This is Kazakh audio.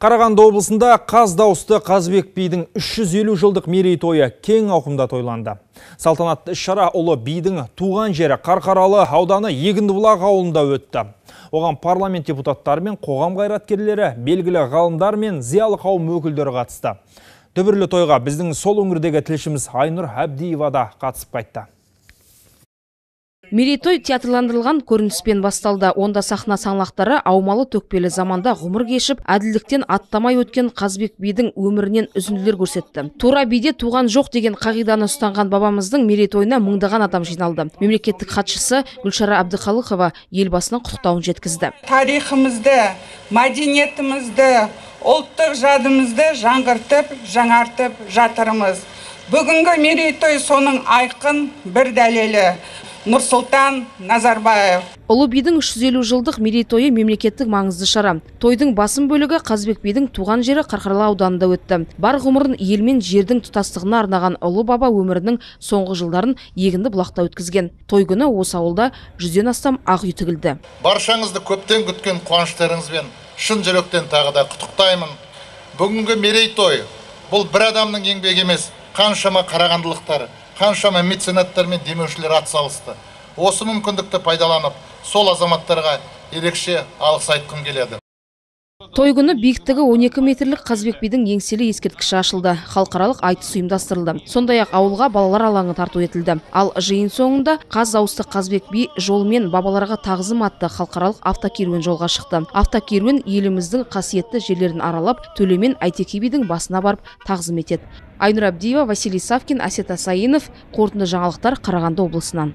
Қарағанды облысында қаз дауысты Қазыбек бидің 350 жылдық мерейтойы кең ауқымда тойланды. Салтанатты іс-шара ұлы бидің туған жері Қарқаралы ауданы Егіндібұлақ ауылында өтті. Оған парламент депутаттары мен қоғам қайраткерлері, белгілі ғалымдар мен зиялы қауым өкілдері қатысты. Дүбірлі тойға біздің сол өңірдегі тілшіміз Айнұр Әбдиева да қатысып қайтты. Мерейтой театрландырылған көрініспен басталды. Онда сахна саңлақтары аумалы төкпелі заманда ғұмыр кешіп, әділдіктен аттамай өткен Қазыбек бидің өмірінен үзінділер көрсетті. Тура биде туған жоқ деген қағиданы ұстанған бабамыздың мерейтойына мыңдаған адам жиналды. Мемлекеттік хатшысы Гүлшара Әбдіқалықова елбасының құттықтауын жеткізді. Тарихымызды, мәдениетімізді, ұлттық жадымызды жаңғыртып, жаңартып жатырмыз. Бүгінгі мерейтой соның айқын бір дәлелі. Нұрсұлтан Назарбаев. Ұлы бидің 350 жылдық мерейтойы мемлекеттік маңызды шара. Тойдың басым бөлігі Қазыбек бидің туған жері Қарқаралы ауданында өтті. Бар ғұмырын ел мен жердің тұтастығына арнаған ұлы баба өмірінің соңғы жылдарын Егіндібұлақта өткізген. Той күні осы ауылда 100-ден астам ақ үй тігілді. Баршаңызды көптен күткен қуаныштарыңызбен шын жүректен тағы да құттықтаймын. Бүгінгі мерейтой бұл бір адамның еңбегі емес, қаншама қарағандылықтар, қаншама меценаттар мен демеушілер атсалысты. Осы мүмкіндікті пайдаланып, сол азаматтарға ерекше алғыс айтқым келеді. Той күні биіктігі 12 метрлік Қазыбек бидің еңселі ескерткіші ашылды. Халықаралық айтыс ұйымдастырылды. Сондай-ақ ауылға балалар алаңы тарту етілді. Ал жиын соңында қаз дауысты Қазыбек би жолымен бабаларға тағзым атты халықаралық автокеруен жолға шықты. Автокеруен еліміздің қасиетті жерлерін аралап, Төлемен Әйтеке бидің басына барып тағзым етеді. Айнұр Әбдиева, Василий Савкин, Асет Асайынов, қорытынды жаңалықтар Қарағанды облысынан.